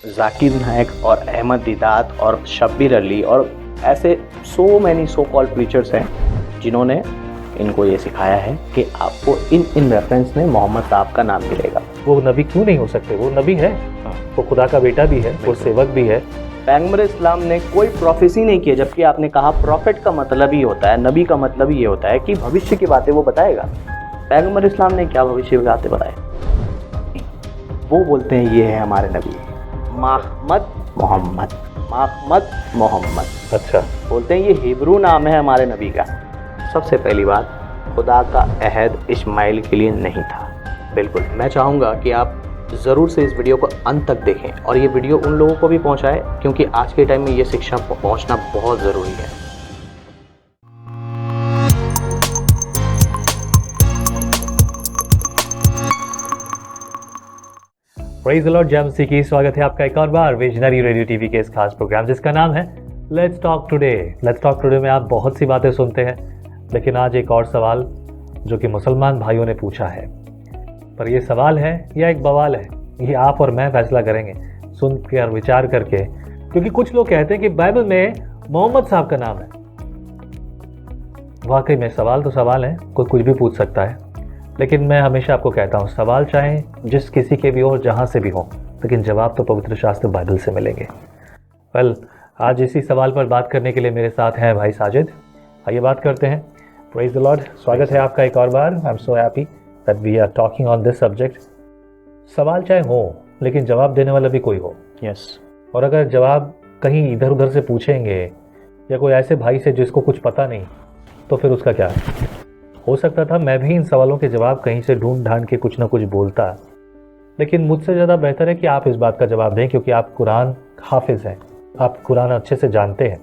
जाकिर नायक और अहमद दीदात और शब्बीर अली और ऐसे so many so called preachers हैं जिन्होंने इनको ये सिखाया है कि आपको इन रेफरेंस में मोहम्मद साहब का नाम मिलेगा। वो नबी क्यों नहीं हो सकते? वो नबी है, वो खुदा का बेटा भी है, वो सेवक भी है। पैगंबर इस्लाम ने कोई प्रोफेसी नहीं की, जबकि आपने कहा प्रॉफिट का मतलब ही होता है, नबी का मतलब ही ये होता है कि भविष्य की बातें वो बताएगा। पैगंबर इस्लाम ने क्या भविष्य की बातें बताए? वो बोलते हैं ये है हमारे नबी मोहम्मद मोहम्मद। अच्छा, बोलते हैं ये हिब्रू नाम है हमारे नबी का। सबसे पहली बात, खुदा का अहद इस्माइल के लिए नहीं था। बिल्कुल, मैं चाहूँगा कि आप ज़रूर से इस वीडियो को अंत तक देखें और ये वीडियो उन लोगों को भी पहुँचाएं, क्योंकि आज के टाइम में ये शिक्षा पहुँचना बहुत ज़रूरी है। प्रेज़ द लॉर्ड, जय मसीह की। स्वागत है आपका एक और बार विजनरी रेडियो टीवी के इस खास प्रोग्राम जिसका नाम है let's talk today. Let's talk today में आप बहुत सी बातें सुनते हैं, लेकिन आज एक और सवाल जो कि मुसलमान भाइयों ने पूछा है, पर ये सवाल है या एक बवाल है, ये आप और मैं फैसला करेंगे सुन कर विचार करके। क्योंकि कुछ लोग कहते हैं कि बाइबल में मोहम्मद साहब का नाम है। वाकई में सवाल तो सवाल है, कोई कुछ भी पूछ सकता है, लेकिन मैं हमेशा आपको कहता हूँ सवाल चाहे जिस किसी के भी हो, जहाँ से भी हो, लेकिन जवाब तो पवित्र शास्त्र बाइबल से मिलेंगे। वेल, आज इसी सवाल पर बात करने के लिए मेरे साथ हैं भाई साजिद। आइए बात करते हैं। प्रेज़ द लॉर्ड, स्वागत है आपका एक और बार। I am so happy that we are talking on this subject. सवाल चाहे हो, लेकिन जवाब देने वाला भी कोई हो। यस। और अगर जवाब कहीं इधर उधर से पूछेंगे या कोई ऐसे भाई से जिसको कुछ पता नहीं, तो फिर उसका क्या? हो सकता था मैं भी इन सवालों के जवाब कहीं से ढूंढ ढांड के कुछ ना कुछ बोलता, लेकिन मुझसे ज़्यादा बेहतर है कि आप इस बात का जवाब दें, क्योंकि आप कुरान हाफिज़ हैं, आप कुरान अच्छे से जानते हैं।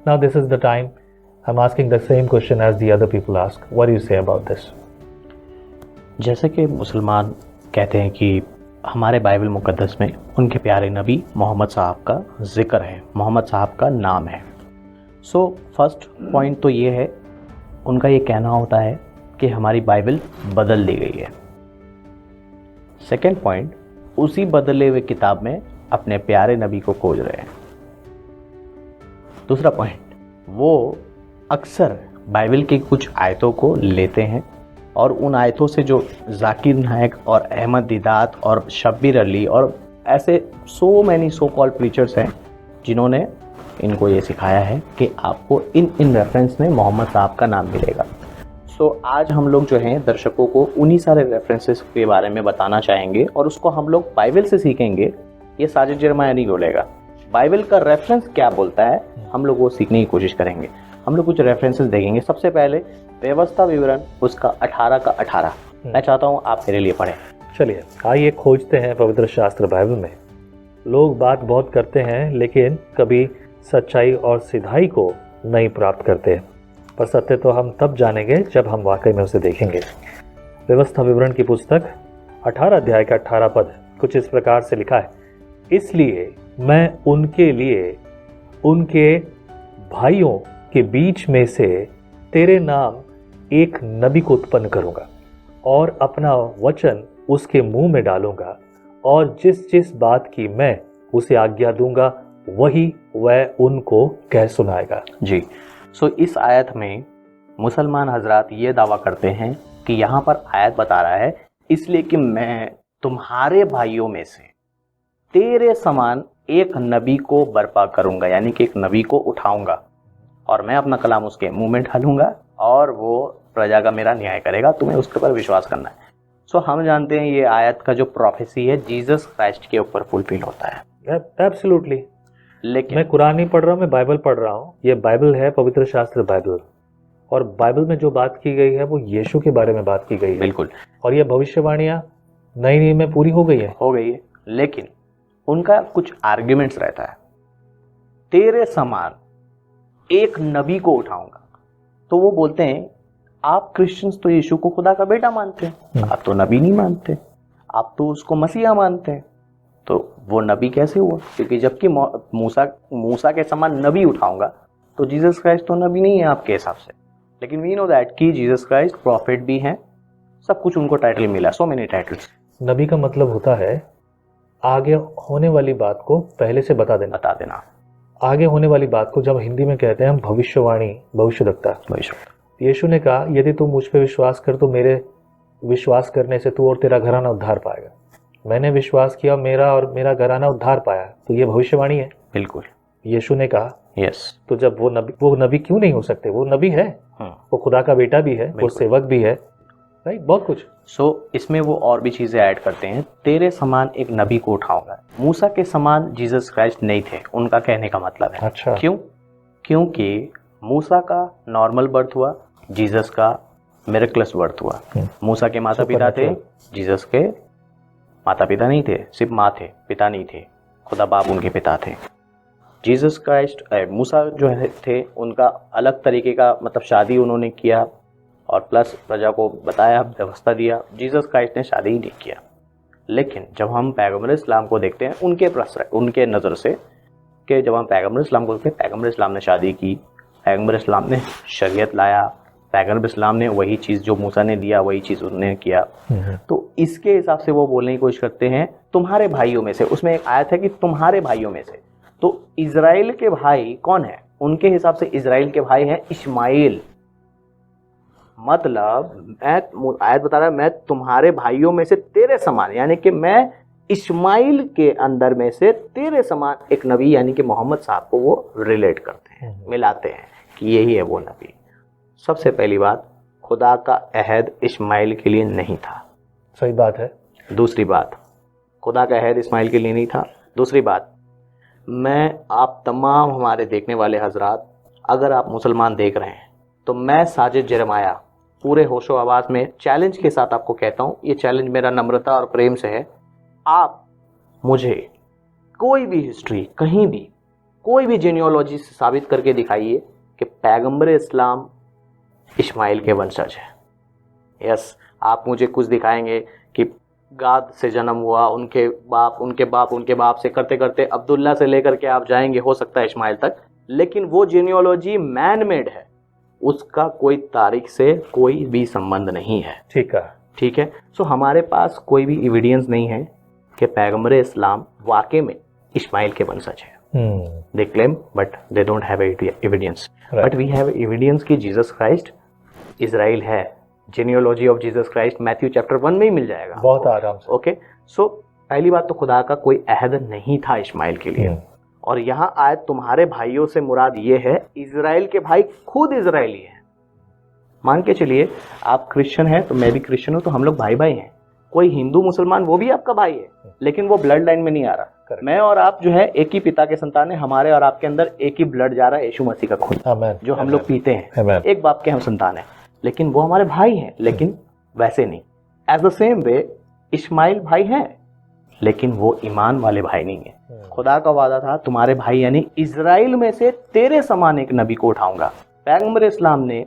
Now this is the time I am asking the same question as the other people ask. What do you say about this? जैसे कि मुसलमान कहते हैं कि हमारे बाइबल मुकद्दस में उनके प्यारे नबी मोहम्मद साहब का जिक्र है, मोहम्मद साहब का नाम है। सो फर्स्ट पॉइंट तो ये है, उनका ये कहना होता है कि हमारी बाइबल बदल दी गई है। सेकेंड पॉइंट, उसी बदले हुए किताब में अपने प्यारे नबी को खोज रहे हैं। दूसरा पॉइंट, वो अक्सर बाइबल की कुछ आयतों को लेते हैं और उन आयतों से जो जाकिर नायक और अहमद दीदात और शब्बीर अली और ऐसे so many so called preachers हैं जिन्होंने इनको ये सिखाया है कि आपको इन रेफरेंस में मोहम्मद साहब का नाम मिलेगा। सो आज हम लोग जो हैं दर्शकों को उन्हीं सारे रेफरेंसेस के बारे में बताना चाहेंगे और उसको हम लोग बाइबल से सीखेंगे। ये साजिद जरमाया नहीं बोलेगा, बाइबल का रेफरेंस क्या बोलता है हम लोग वो सीखने की कोशिश करेंगे। हम लोग कुछ रेफरेंसेस देखेंगे। सबसे पहले व्यवस्था विवरण उसका 18 का 18 मैं चाहता हूँ आप मेरे लिए पढ़ें। चलिए आइए खोजते हैं पवित्र शास्त्र बाइबल में। लोग बात बहुत करते हैं, लेकिन कभी सच्चाई और सिधाई को नहीं प्राप्त करते, पर सत्य तो हम तब जानेंगे जब हम वाकई में उसे देखेंगे। व्यवस्था विवरण की पुस्तक 18 अध्याय का 18 पद कुछ इस प्रकार से लिखा है, इसलिए मैं उनके लिए उनके भाइयों के बीच में से तेरे नाम एक नबी को उत्पन्न करूंगा और अपना वचन उसके मुंह में डालूंगा, और जिस जिस बात की मैं उसे आज्ञा दूंगा वही वह उनको कह सुनाएगा। जी। सो इस आयत में मुसलमान हजरात ये दावा करते हैं कि यहाँ पर आयत बता रहा है, इसलिए कि मैं तुम्हारे भाइयों में से तेरे समान एक नबी को बर्पा करूंगा, यानी कि एक नबी को उठाऊंगा और मैं अपना कलाम उसके मुंह में डालूंगा और वो प्रजा का मेरा न्याय करेगा। तुम्हें उसके ऊपर विश्वास करना है। सो हम जानते हैं ये आयत का जो प्रोफेसी है जीसस क्राइस्ट के ऊपर फुलफिल होता है। एब्सोल्युटली। लेकिन मैं कुरान नहीं पढ़ रहा हूँ, मैं बाइबल पढ़ रहा हूँ। ये बाइबल है, पवित्र शास्त्र बाइबल, और बाइबल में जो बात की गई है वो यीशु के बारे में बात की गई है। बिल्कुल। और ये भविष्यवाणियाँ नई नियम में पूरी हो गई है। लेकिन उनका कुछ आर्ग्यूमेंट्स रहता है, तेरे समान एक नबी को उठाऊंगा। तो वो बोलते हैं आप क्रिश्चियंस तो यीशु को खुदा का बेटा मानते हैं, आप तो नबी नहीं मानते, आप तो उसको मसीहा मानते हैं, तो वो नबी कैसे हुआ? क्योंकि जबकि मूसा के समान नबी उठाऊंगा तो जीसस क्राइस्ट तो नबी नहीं है आपके हिसाब से। लेकिन वी नो दैट कि जीसस क्राइस्ट प्रॉफिट भी हैं, सब कुछ उनको टाइटल मिला, सो मेनी टाइटल्स। नबी का मतलब होता है आगे होने वाली बात को पहले से बता देना। आगे होने वाली बात को जब हिंदी में कहते हैं हम भविष्यवाणी, भविष्यवक्ता। यीशु ने कहा यदि तू मुझ पे विश्वास कर तो मेरे विश्वास करने से तू और तेरा घराना उद्धार पाएगा। मैंने विश्वास किया, मेरा और मेरा घराना उद्धार पाया, तो ये भविष्यवाणी है। बिल्कुल। यीशु ने कहा यस। तो जब वो नबी क्यों नहीं हो सकते? वो नबी है, वो खुदा का बेटा भी है, वो सेवक भी है, राइट, बहुत कुछ। इसमें वो और भी चीजें ऐड करते हैं। तेरे समान एक नबी को उठाऊंगा। मूसा के समान जीसस क्राइस्ट नहीं थे, उनका कहने का मतलब है। अच्छा। क्यों? क्योंकि मूसा का नॉर्मल बर्थ हुआ, जीसस का मिरेकलस बर्थ हुआ। मूसा के माता पिता थे, जीसस के माता पिता नहीं थे, सिर्फ माँ थे, पिता नहीं थे, खुदा बाप उनके पिता थे। जीसस क्राइस्ट मूसा जो थे उनका अलग तरीके का मतलब शादी उन्होंने किया और प्लस प्रजा को बताया, व्यवस्था दिया। जीसस क्राइस्ट ने शादी ही नहीं किया। लेकिन जब हम पैगम्बर इस्लाम को देखते हैं उनके नज़र से, कि जब हम पैगम्बर इस्लाम को देखते हैं, पैगम्बर इस्लाम ने शादी की, पैगम्बर इस्लाम ने शरीयत लाया, पैगम्बर इस्लाम ने वही चीज़ जो मूसा ने दिया वही चीज़ उन्होंने किया। तो इसके हिसाब से वो बोलने की कोशिश करते हैं तुम्हारे भाइयों में से। उसमें एक आयत है कि तुम्हारे भाइयों में से, तो इजराइल के भाई कौन है? उनके हिसाब से इजराइल के भाई हैं इस्माइल। मतलब आयत बता रहा है मैं तुम्हारे भाइयों में से तेरे समान, यानी कि मैं इस्माइल के अंदर में से तेरे समान एक नबी यानी कि मोहम्मद साहब को वो रिलेट करते हैं, मिलाते हैं कि यही है वो नबी। सबसे पहली बात, खुदा का अहद इस्माइल के लिए नहीं था। सही बात है। दूसरी बात, खुदा का अहद इस्माइल के लिए नहीं था। दूसरी बात, मैं आप तमाम हमारे देखने वाले हजरात, अगर आप मुसलमान देख रहे हैं तो मैं साजिद जरमाया पूरे होशो आवाज़ में चैलेंज के साथ आपको कहता हूँ, ये चैलेंज मेरा नम्रता और प्रेम से है। आप मुझे कोई भी हिस्ट्री कहीं भी कोई भी जेनियोलॉजी से साबित करके दिखाइए कि पैगंबर इस्लाम इस्माइल के वंशज है। यस, आप मुझे कुछ दिखाएंगे कि गाद से जन्म हुआ, उनके बाप से करते करते अब्दुल्ला से लेकर के आप जाएंगे हो सकता है इस्माइल तक, लेकिन वो जेनियोलॉजी मैन मेड है, उसका कोई तारीख से कोई भी संबंध नहीं है। ठीक है। सो हमारे पास कोई भी एविडेंस नहीं है कि पैगंबर इस्लाम वाकई में इस्माइल के वंशज है। They claim but they don't have evidence, but we have evidence कि जीसस क्राइस्ट इजराइल है। Genealogy of Jesus Christ Matthew chapter 1 में ही मिल जाएगा बहुत आराम से। ओके। सो पहली बात तो खुदा का कोई अहद नहीं था इस्माइल के लिए। और यहाँ आयत तुम्हारे भाइयों से मुराद ये है, इजराइल के भाई खुद इजरायली हैं। मान के चलिए आप क्रिश्चियन हैं तो मैं भी क्रिश्चियन हूँ, तो हम लोग भाई भाई हैं। कोई हिंदू मुसलमान वो भी आपका भाई है, लेकिन वो ब्लड लाइन में नहीं आ रहा। मैं और आप जो है एक ही पिता के संतान है, हमारे और आपके अंदर एक ही ब्लड जा रहा है, यीशु मसीह का खून जो हम लोग पीते हैं, एक बाप के हम संतान हैं, लेकिन वो हमारे भाई हैं, लेकिन वैसे नहीं। As the same way Ismail भाई हैं, लेकिन वो ईमान वाले भाई नहीं है। खुदा का वादा था तुम्हारे भाई यानी इजराइल में से तेरे समान एक नबी को उठाऊंगा। पैगंबर इस्लाम ने,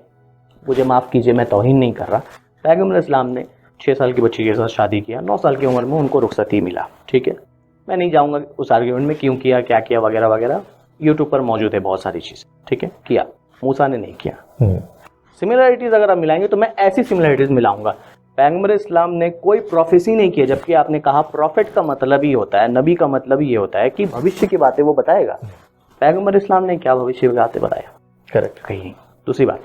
मुझे माफ कीजिए मैं तौहीन नहीं कर रहा, पैगंबर इस्लाम ने 6 साल की बच्ची के साथ शादी किया, 9 साल की उम्र में उनको रुखसती मिला। ठीक है, मैं नहीं जाऊंगा उस आर्ग्यूमेंट में क्यों किया, क्या किया वगैरह वगैरह, यूट्यूब पर मौजूद है बहुत सारी चीज़। ठीक है, किया, मूसा ने नहीं किया। सिमिलरिटीज अगर आप मिलाएंगे तो मैं ऐसी सिमिलरिटीज मिलाऊंगा। पैगंबर इस्लाम ने कोई प्रोफेसी नहीं किया, जबकि आपने कहा प्रॉफिट का मतलब ही होता है, नबी का मतलब ही ये होता है कि भविष्य की बातें वो बताएगा। पैगंबर इस्लाम ने क्या भविष्य की बातें बताया? करेक्ट, कहीं नहीं। दूसरी बात,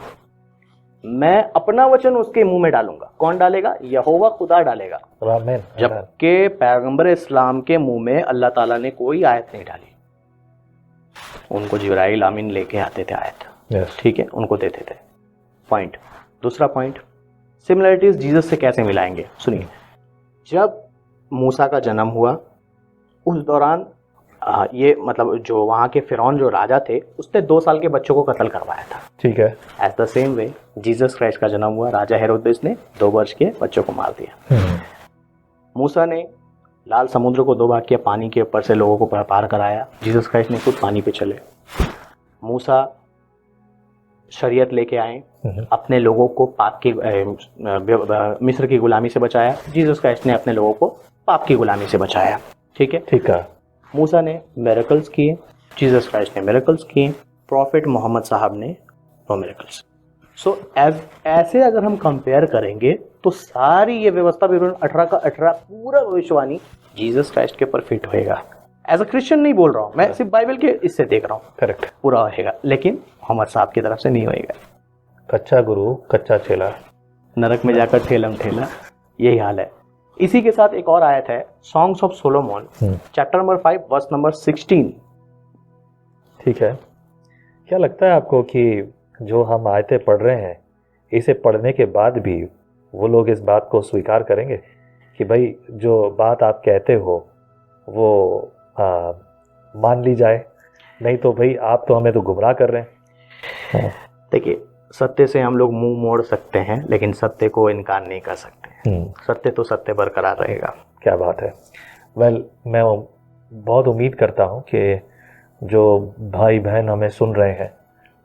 मैं अपना वचन उसके मुंह में डालूंगा। कौन डालेगा? यहोवा खुदा डालेगा। जबकि पैगंबर इस्लाम के मुंह में अल्लाह ताला ने कोई आयत नहीं डाली, उनको जिब्राइल आमीन लेके आते थे आयत। ठीक है, उनको देते थे। पॉइंट। दूसरा पॉइंट, सिमिलरिटीज जीसस से कैसे मिलाएंगे? सुनिए, जब मूसा का जन्म हुआ उस दौरान ये मतलब जो वहाँ के फिरौन जो राजा थे उसने 2 साल के बच्चों को कत्ल करवाया था। ठीक है, as the same way Jesus Christ का जन्म हुआ, राजा हेरोदेस ने 2 वर्ष के बच्चों को मार दिया। मूसा ने लाल समुद्र को 2 भाग किया, पानी के ऊपर से लोगों को पार कराया। जीसस क्राइस्ट ने खुद पानी पे चले। मूसा शरीयत लेके आए, अपने लोगों को पाप की मिस्र की गुलामी से बचाया। जीसस क्राइस्ट ने अपने लोगों को पाप की गुलामी से बचाया। ठीक है, ठीक है। मूसा ने मिरेकल्स किए, जीसस क्राइस्ट ने मिरेकल्स किए, प्रॉफिट मोहम्मद साहब ने नो मिरेकल्स। सो ऐसे अगर हम कंपेयर करेंगे तो सारी ये व्यवस्था 18 का 18 पूरा भविष्यवाणी जीसस क्राइस्ट के ऊपर फिट होएगा। एज अ क्रिश्चियन नहीं बोल रहा हूँ मैं, सिर्फ बाइबल के इससे देख रहा हूँ। करेक्ट। पूरा होएगा, लेकिन मोहम्मद साहब की तरफ से नहीं होएगा। कच्चा गुरु कच्चा चेला, नरक में जाकर ठेलम ठेला, यही हाल है। इसी के साथ एक और आयत है, songs of Solomon chapter number 5 verse number 16। ठीक है, क्या लगता है आपको कि जो हम आयतें पढ़ रहे हैं, इसे पढ़ने के बाद भी वो लोग इस बात को स्वीकार करेंगे कि भाई जो बात आप कहते हो वो मान ली जाए, नहीं तो भाई आप तो हमें तो गुमराह कर रहे हैं। देखिए, सत्य से हम लोग मुंह मोड़ सकते हैं, लेकिन सत्य को इनकार नहीं कर सकते। सत्य तो सत्य बरकरार रहेगा। क्या बात है। वेल, मैं बहुत उम्मीद करता हूँ कि जो भाई बहन हमें सुन रहे हैं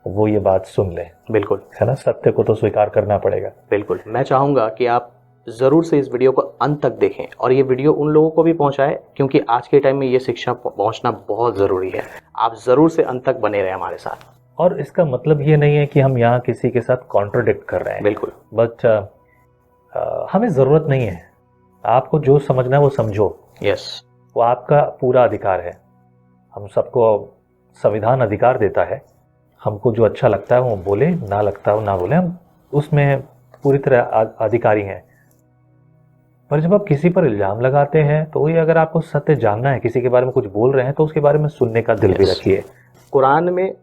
वो ये बात सुन लें। बिल्कुल, है ना, सत्य को तो स्वीकार करना पड़ेगा। बिल्कुल। मैं चाहूँगा कि आप ज़रूर से इस वीडियो को अंत तक देखें और ये वीडियो उन लोगों को भी पहुंचाएं, क्योंकि आज के टाइम में ये शिक्षा पहुंचना बहुत ज़रूरी है। आप ज़रूर से अंत तक बने रहें हमारे साथ। और इसका मतलब ये नहीं है कि हम यहाँ किसी के साथ कॉन्ट्रोडिक्ट कर रहे हैं। बिल्कुल। बट हमें ज़रूरत नहीं है। आपको जो समझना है वो समझो। यस, वो आपका पूरा अधिकार है। हम सबको संविधान अधिकार देता है, हमको जो अच्छा लगता है वो बोले, ना लगता है वो ना बोले, हम उसमें पूरी तरह अधिकारी हैं। पर जब आप किसी पर इल्ज़ाम लगाते हैं तो ये, अगर आपको सत्य जानना है, किसी के बारे में कुछ बोल रहे हैं, तो उसके बारे में सुनने का दिल भी रखिए। कुरान में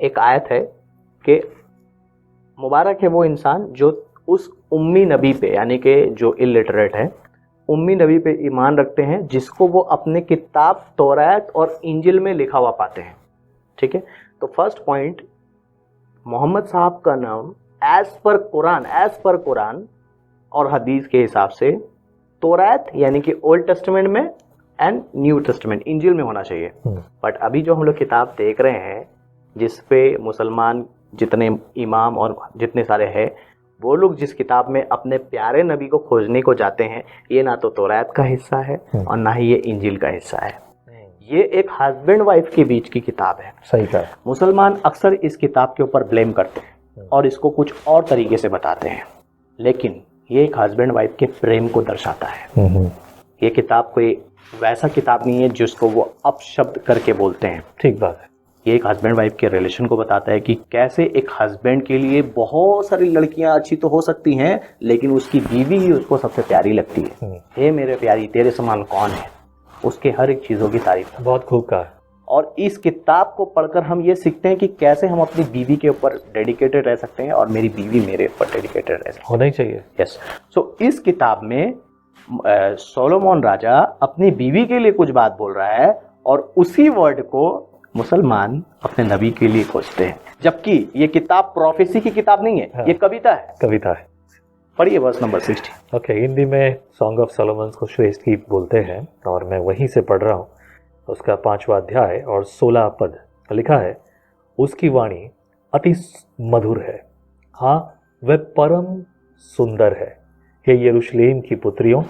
एक आयत है कि मुबारक है वो इंसान जो उस उम्मी नबी पे, यानी कि जो इलिटरेट है, उम्मी नबी पे ईमान रखते हैं, जिसको वो अपने किताब तौरात और इंजिल में लिखा हुआ पाते हैं। ठीक है, तो फर्स्ट पॉइंट, मोहम्मद साहब का नाम एज पर कुरान और हदीस के हिसाब से तौरात यानी कि ओल्ड टेस्टामेंट में एंड न्यू टेस्टामेंट इंजिल में होना चाहिए। बट अभी जो हम लोग किताब देख रहे हैं, जिस पे मुसलमान जितने इमाम और जितने सारे हैं, वो लोग जिस किताब में अपने प्यारे नबी को खोजने को जाते हैं, ये ना तो तौरात का हिस्सा है और ना ही ये इंजिल का हिस्सा है। ये एक हस्बैंड वाइफ के बीच की किताब है। सही कहा। मुसलमान अक्सर इस किताब के ऊपर ब्लेम करते हैं और इसको कुछ और तरीके से बताते हैं, लेकिन ये एक हस्बैंड वाइफ के प्रेम को दर्शाता है। ये किताब कोई वैसा किताब नहीं है जिसको वो अपशब्द करके बोलते हैं। ठीक बात है। ये एक हस्बैंड वाइफ के रिलेशन को बताता है कि कैसे एक हस्बैंड के लिए बहुत सारी लड़कियां अच्छी तो हो सकती हैं, लेकिन उसकी बीवी ही उसको सबसे प्यारी लगती है। हे मेरे प्यारी, तेरे समान कौन है, उसके हर एक चीज़ों की तारीफ। बहुत खूब कहा। और इस किताब को पढ़कर हम ये सीखते हैं कि कैसे हम अपनी बीवी के ऊपर डेडिकेटेड रह सकते हैं और मेरी बीवी मेरे ऊपर डेडिकेटेड रह सकती है। होना ही चाहिए। यस। सो इस किताब में सोलोमन राजा अपनी बीवी के लिए कुछ बात बोल रहा है और उसी वर्ड को मुसलमान अपने नबी के लिए खोजते हैं, जबकि ये किताब प्रोफेसी की किताब नहीं है। हाँ। ये कविता है। कविता है। पढ़िए वर्स नंबर 60। ओके, हिंदी में सॉन्ग ऑफ सोलोमन को श्रेष्ठ गीत बोलते हैं और मैं वहीं से पढ़ रहा हूँ। उसका 5वां अध्याय और 16 पद लिखा है, उसकी वाणी अति मधुर है, हाँ वह परम सुंदर है। हे यरूशलेम की पुत्रियों,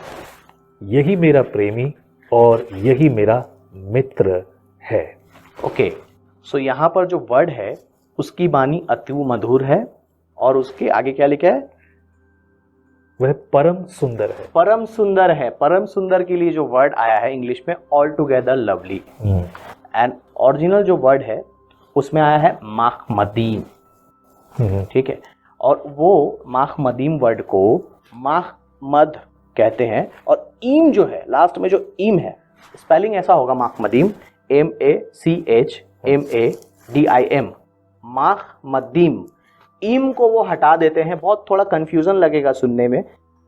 यही मेरा प्रेमी और यही मेरा मित्र है। ओके, सो यहाँ पर जो वर्ड है, उसकी वाणी अति मधुर है और उसके आगे क्या लिखा है? वह परम सुंदर है। परम सुंदर है। परम सुंदर के लिए जो वर्ड आया है इंग्लिश में all together lovely, and original जो वर्ड है उसमें आया है माहमदीम। ठीक है, और वो माहमदीम वर्ड को माहमद कहते हैं, और ईम जो है, लास्ट में जो ईम है, स्पेलिंग ऐसा होगा माहमदीम, MACHMADIM, माहमदीम। ईम को वो हटा देते हैं। बहुत थोड़ा कंफ्यूजन लगेगा सुनने में,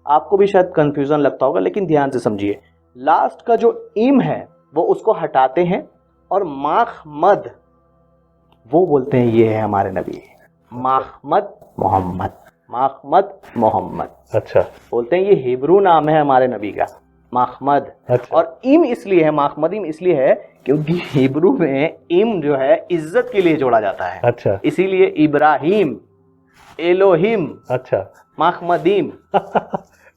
आपको भी शायद कंफ्यूजन लगता होगा, लेकिन ध्यान से समझिए। लास्ट का जो ईम है वो उसको हटाते हैं और माहमद वो बोलते हैं ये है हमारे नबी माहमद मोहम्मद, माहमद मोहम्मद। अच्छा, बोलते हैं ये हिब्रू नाम है हमारे नबी का, माहमद। अच्छा। और ईम इसलिए है, माहमदीम इसलिए है क्योंकि हिब्रू में ईम जो है इज्जत के लिए जोड़ा जाता है। अच्छा, इसीलिए इब्राहिम, एलोहिम, अच्छा, माहमदीम।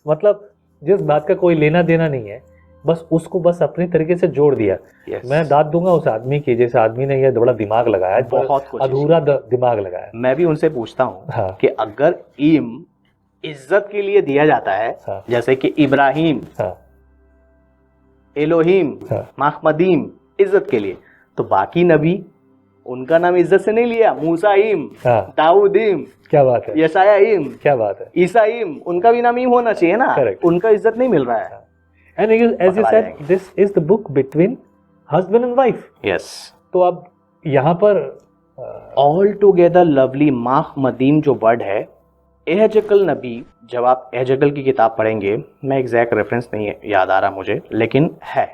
मतलब जिस बात का कोई लेना देना नहीं है, बस उसको बस अपनी तरीके से जोड़ दिया। मैं दाद दूंगा उस आदमी की, जैसे आदमी ने ये बड़ा दिमाग लगाया, बहुत अधूरा दिमाग लगाया। मैं भी उनसे पूछता हूँ हाँ। कि अगर ईम इज्जत के लिए दिया जाता है, हाँ। जैसे कि इब्राहिम, हाँ। एलोहिम, हाँ। महमदीम, इज्जत के लिए। तो बाकी नबी, उनका नाम इज्जत से नहीं लिया। मूसाइम, हाँ। दाऊदीम, क्या बात है, यशायाम, क्या बात है। ईसाइम, उनका भी नाम ईम होना चाहिए ना। Correct. उनका इज्जत नहीं मिल रहा है। एंड as you पकड़ा said, जाएंगे। this is the book between husband and wife. Yes. तो अब यहाँ पर ऑल टुगेदर लवली, महमदीम जो वर्ड है, एहजकल नबी, जब आप एहजकल की किताब पढ़ेंगे, मैं एग्जैक्ट रेफरेंस नहीं याद आ रहा मुझे, लेकिन है,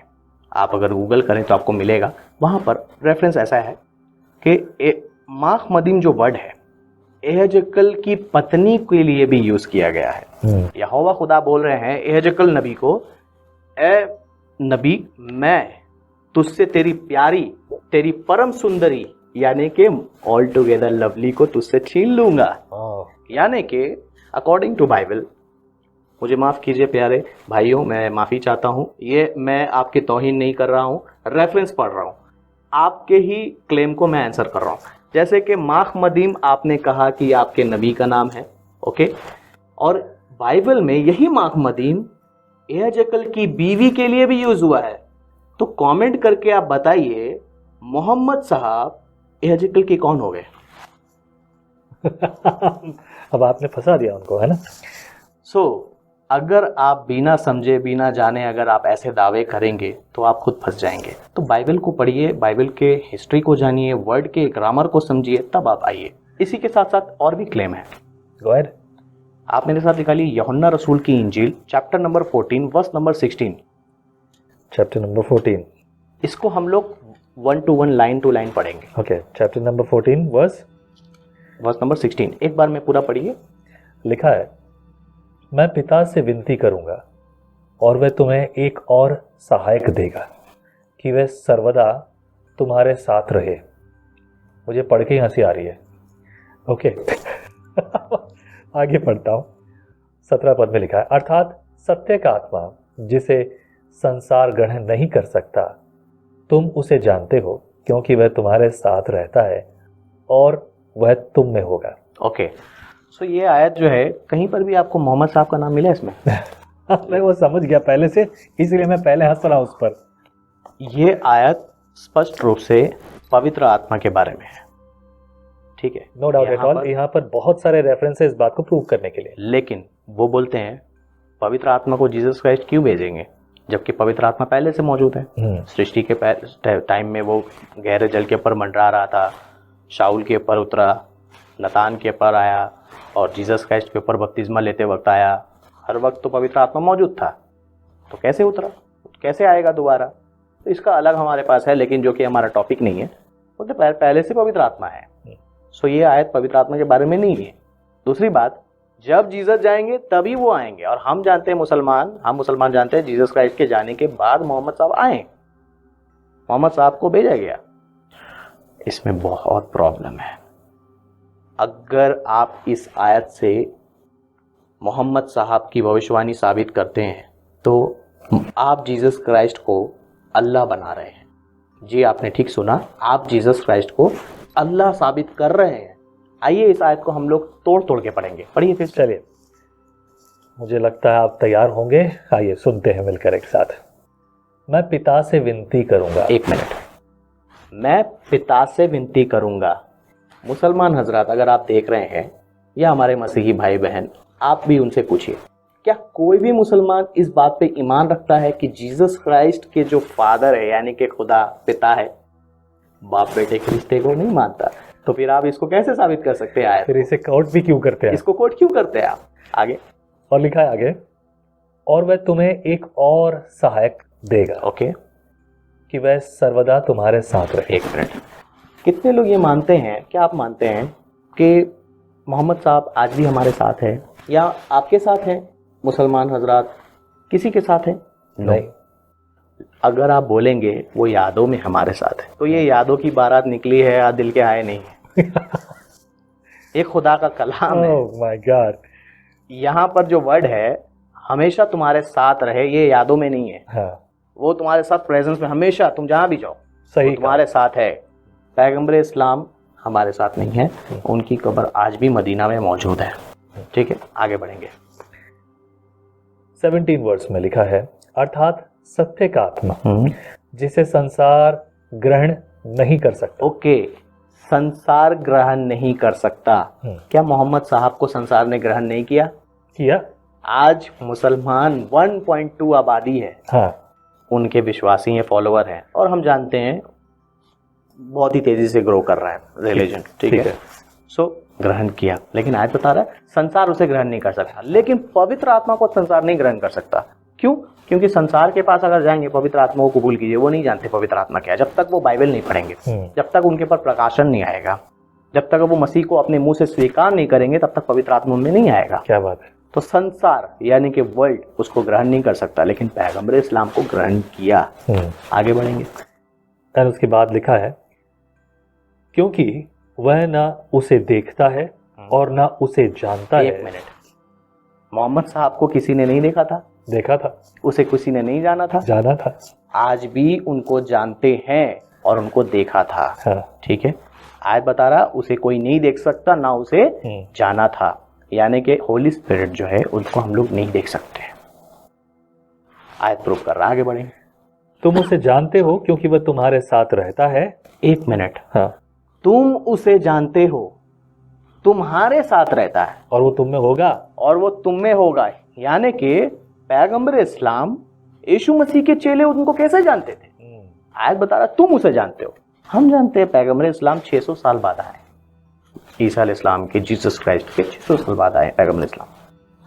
आप अगर गूगल करें तो आपको मिलेगा। वहाँ पर रेफरेंस ऐसा है कि महमदीम जो वर्ड है, एहजकल की पत्नी के लिए भी यूज़ किया गया है। यहोवा खुदा बोल रहे हैं एहजकल नबी को, ए नबी, मैं तुझसे तेरी प्यारी, तेरी परम सुंदरी, यानी कि ऑल टुगेदर लवली को तुझसे छीन लूंगा। यानी कि अकॉर्डिंग टू बाइबल, मुझे माफ़ कीजिए प्यारे भाइयों, मैं माफ़ी चाहता हूँ, ये मैं आपकी तौहीन नहीं कर रहा हूँ, रेफरेंस पढ़ रहा हूँ, आपके ही क्लेम को मैं आंसर कर रहा हूँ। जैसे कि महमदीम आपने कहा कि आपके नबी का नाम है, ओके, और बाइबल में यही महमदीम एहजकल की बीवी के लिए भी यूज़ हुआ है। तो कमेंट करके आप बताइए, मोहम्मद साहब एहजकल के कौन हो गए? अब आपने फंसा दिया उनको, है ना। सो अगर आप बिना समझे बिना जाने अगर आप ऐसे दावे करेंगे तो आप खुद फंस जाएंगे। तो बाइबल को पढ़िए, बाइबल के हिस्ट्री को जानिए, वर्ड के ग्रामर को समझिए, तब आप आइए। इसी के साथ साथ और भी क्लेम है। Go ahead. आप मेरे साथ निकालिए यूहन्ना रसूल की इंजील, chapter number 14, verse number 16। Chapter number 14। इसको हम लोग 1 to 1, लाइन टू लाइन पढ़ेंगे। Okay, chapter number 14 verse number 16। एक बार में पूरा पढ़िए। लिखा है, मैं पिता से विनती करूंगा और वह तुम्हें एक और सहायक देगा कि वह सर्वदा तुम्हारे साथ रहे। मुझे पढ़ के ही हंसी आ रही है। ओके आगे पढ़ता हूँ। 17 पद में लिखा है, अर्थात सत्य का आत्मा जिसे संसार ग्रहण नहीं कर सकता, तुम उसे जानते हो क्योंकि वह तुम्हारे साथ रहता है और वह तुम में होगा। ओके, सो ये आयत जो है, कहीं पर भी आपको मोहम्मद साहब का नाम मिला इसमें? मैं वो समझ गया पहले से, इसलिए मैं पहले हंस रहा उस पर। ये आयत स्पष्ट रूप से पवित्र आत्मा के बारे में है, ठीक है, नो डाउट एट ऑल। यहाँ पर बहुत सारे रेफरेंसेस इस बात को प्रूव करने के लिए। लेकिन वो बोलते हैं पवित्र आत्मा को जीसस क्राइस्ट क्यों भेजेंगे, जबकि पवित्र आत्मा पहले से मौजूद है। सृष्टि के टाइम में वो गहरे जल के ऊपर मंडरा रहा था, शाऊल के ऊपर उतरा, नतान के ऊपर आया, और जीसस क्राइस्ट के ऊपर बपतिस्मा लेते वक्त आया। हर वक्त तो पवित्र आत्मा मौजूद था, तो कैसे उतरा, कैसे आएगा दोबारा? तो इसका अलग हमारे पास है, लेकिन जो कि हमारा टॉपिक नहीं है। वो तो पहले से पवित्र आत्मा है। सो ये आयत पवित्र आत्मा के बारे में नहीं है। दूसरी बात, जब जीसस जाएंगे तभी वो आएंगे, और हम जानते हैं हम मुसलमान जानते हैं जीसस क्राइस्ट के जाने के बाद मोहम्मद साहब आए, मोहम्मद साहब को भेजा गया। इसमें बहुत प्रॉब्लम है। अगर आप इस आयत से मोहम्मद साहब की भविष्यवाणी साबित करते हैं तो आप जीसस क्राइस्ट को अल्लाह बना रहे हैं। जी आपने ठीक सुना, आप जीसस क्राइस्ट को अल्लाह साबित कर रहे हैं। आइए इस आयत को हम लोग तोड़ तोड़ के पढ़ेंगे। पढ़िए फिर। चलिए, मुझे लगता है आप तैयार होंगे। आइए सुनते हैं मिलकर एक साथ। मैं पिता से विनती करूंगा। एक मिनट, मैं पिता से विनती करूंगा। मुसलमान हजरात अगर आप देख रहे हैं, या हमारे मसीही भाई बहन, आप भी उनसे पूछिए, क्या कोई भी मुसलमान इस बात पे ईमान रखता है कि जीसस क्राइस्ट के जो फादर है, यानी कि खुदा पिता है, बाप बेटे के रिश्ते को नहीं मानता? तो फिर आप इसको कैसे साबित कर सकते हैं? फिर इसे कोट भी क्यों करते हैं? इसको कोट क्यों करते हैं आप? आगे और लिखा है आगे, और वह तुम्हें एक और सहायक देगा। ओके, कि वह सर्वदा तुम्हारे साथ रहे। एक मिनट, कितने लोग ये मानते हैं, क्या आप मानते हैं कि मोहम्मद साहब आज भी हमारे साथ है, या आपके साथ है? मुसलमान हजरात किसी के साथ है? नहीं। अगर आप बोलेंगे वो यादों में हमारे साथ है, तो ये यादों की बारात निकली है या दिल के आए नहीं है। एक खुदा का कलाम है। Oh my God. यहाँ पर जो वर्ड है हमेशा तुम्हारे साथ रहे, ये यादों में नहीं है। हाँ। वो तुम्हारे साथ प्रेजेंस में, हमेशा तुम जहाँ भी जाओ सही तुम्हारे साथ है। पैगंबर इस्लाम हमारे साथ नहीं है, उनकी कब्र आज भी मदीना में मौजूद है। ठीक है, आगे बढ़ेंगे। 17 वर्स में लिखा है, अर्थात सत्य का आत्मा जिसे संसार ग्रहण नहीं कर सकता। ओके, संसार ग्रहण नहीं कर सकता। क्या मोहम्मद साहब को संसार ने ग्रहण नहीं किया? किया। आज मुसलमान 1.2 आबादी है। हाँ। उनके विश्वासी हैं, फॉलोअर हैं, और हम जानते हैं बहुत ही तेजी से ग्रो कर रहा है रिलीजन। ठीक है। सो ग्रहण किया, लेकिन आज बता रहा है संसार उसे ग्रहण नहीं कर सकता, लेकिन पवित्र आत्मा को संसार नहीं ग्रहण कर सकता। क्यों? क्योंकि संसार के पास अगर जाएंगे, पवित्र आत्मा को कबूल कीजिए, वो नहीं जानते पवित्र आत्मा क्या है। जब तक वो बाइबल नहीं पढ़ेंगे, जब तक उनके पर प्रकाशन नहीं आएगा, जब तक वो मसीह को अपने मुंह से स्वीकार नहीं करेंगे, तब तक पवित्र आत्मा उनमें नहीं आएगा। क्या बात है। तो संसार यानी कि वर्ल्ड उसको ग्रहण नहीं कर सकता, लेकिन पैगंबर इस्लाम को ग्रहण किया। आगे बढ़ेंगे। और उसके बाद लिखा है, क्योंकि वह ना उसे देखता है और ना उसे जानता है। एक मिनट, मोहम्मद साहब को किसी ने नहीं देखा था? देखा था। उसे किसी ने नहीं जाना था? जाना था। आज भी उनको जानते हैं और उनको देखा था। हाँ। ठीक है। आज बता रहा उसे कोई नहीं देख सकता, ना उसे जाना था, यानी कि होली स्पिरिट जो है उनको हम लोग नहीं देख सकते। आयत प्रूव कर रहा, आगे बढ़ेंगे। तुम उसे जानते हो क्योंकि वह तुम्हारे साथ रहता है। एक मिनट, हाँ। तुम उसे जानते हो, तुम्हारे साथ रहता है, और वो तुम में होगा, और वो तुम में होगा। यानी कि पैगंबर इस्लाम यीशु मसीह के चेले उनको कैसे जानते थे? आयत बता रहा तुम उसे जानते हो। हम जानते हैं पैगंबर इस्लाम 600 साल बाद आए। ईसा अलैहिस्सलाम के, जीसस क्राइस्ट के 600 साल बाद आए पैगंबर इस्लाम।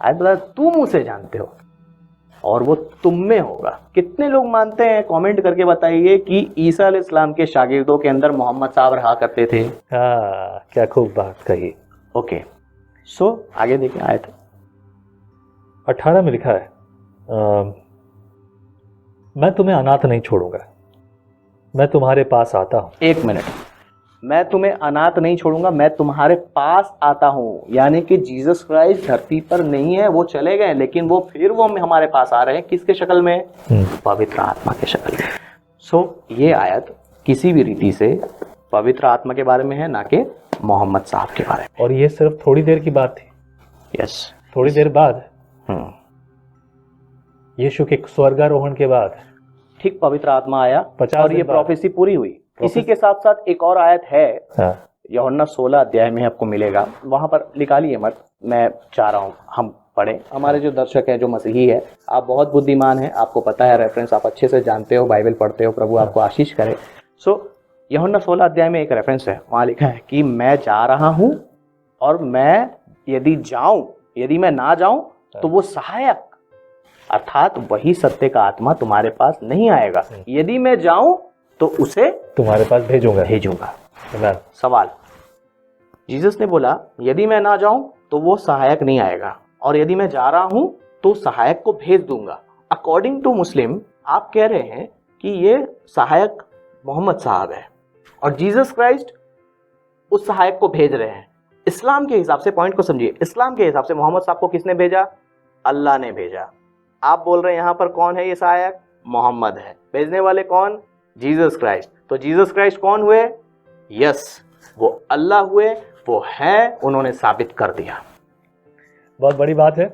आयत बता रहा तुम उसे जानते हो और वो तुम में होगा। कितने लोग मानते हैं? कमेंट करके बताइए कि ईसा अलैहिस्सलाम के शागिर्दों के अंदर मोहम्मद साहब रहा करते थे। हाँ, क्या खूब बात कही। ओके, सो आगे देखिए आयत 18 में लिखा है, मैं तुम्हें अनाथ नहीं छोड़ूंगा, मैं तुम्हारे पास आता हूं। एक मिनट, मैं तुम्हें अनाथ नहीं छोड़ूंगा, मैं तुम्हारे पास आता हूं। यानी कि जीसस क्राइस्ट धरती पर नहीं है, वो चले गए, लेकिन वो हमारे पास आ रहे हैं। किसके शक्ल में? पवित्र आत्मा के शक्ल में। सो ये आयत किसी भी रीति से पवित्र आत्मा के बारे में है, ना कि मोहम्मद साहब के बारे में। और ये सिर्फ थोड़ी देर की बात थी। यस, थोड़ी देर बाद, यीशु के स्वर्गारोहण के बाद ठीक पवित्र आत्मा आया और ये प्रोफेसी पूरी हुई। इसी के साथ साथ एक और आयत है, यूहन्ना 16 अध्याय में आपको मिलेगा। वहां पर निकालिए मत, मैं चाह रहा हूं हम पढ़े। हमारे जो दर्शक है, जो मसीही है, आप बहुत बुद्धिमान हैं, आपको पता है रेफरेंस, आप अच्छे से जानते हो, बाइबल पढ़ते हो। प्रभु आपको आशीष करे। सो यूहन्ना 16 अध्याय में एक रेफरेंस है, वहां लिखा है कि मैं जा रहा हूं और मैं यदि मैं ना जाऊं तो वो सहायक अर्थात वही सत्य का आत्मा तुम्हारे पास नहीं आएगा। यदि मैं जाऊं तो उसे तुम्हारे पास भेजूंगा। सवाल, जीसस ने बोला यदि मैं ना जाऊं तो वो सहायक नहीं आएगा, और यदि मैं जा रहा हूं तो सहायक को भेज दूंगा। अकॉर्डिंग टू मुस्लिम आप कह रहे हैं कि ये सहायक मोहम्मद साहब है और जीसस क्राइस्ट उस सहायक को भेज रहे हैं। इस्लाम के हिसाब से, पॉइंट को समझिए, इस्लाम के हिसाब से मोहम्मद साहब को किसने भेजा? अल्लाह ने भेजा। आप बोल रहे हैं यहाँ पर कौन है ये सहायक? मोहम्मद है। भेजने वाले कौन? Jesus Christ. तो जीसस क्राइस्ट कौन हुए? यस, वो अल्लाह हुए, वो है, उन्होंने साबित कर दिया। बहुत बड़ी बात है।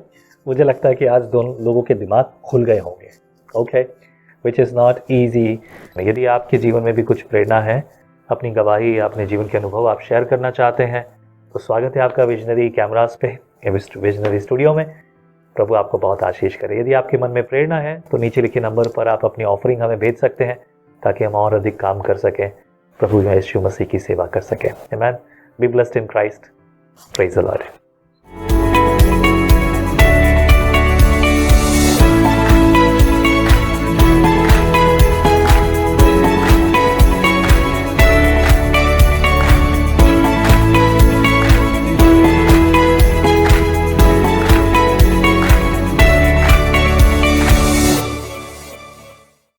मुझे लगता है कि आज दोनों लोगों के दिमाग खुल गए होंगे। Okay, which is not easy. यदि आपके जीवन में भी कुछ प्रेरणा है, अपनी गवाही, अपने जीवन के अनुभव आप शेयर करना चाहते हैं, तो स्वागत है आपका विजनरी कैमरास पे, विजनरी स्टूडियो में। प्रभु आपको बहुत आशीष करे। यदि आपके मन में प्रेरणा है तो नीचे लिखे नंबर पर आप अपनी ऑफरिंग हमें भेज सकते हैं, ताकि हम और अधिक काम कर सकें, प्रभु यीशु मसीह की सेवा कर सकें। Amen. Be blessed in Christ. Praise the Lord.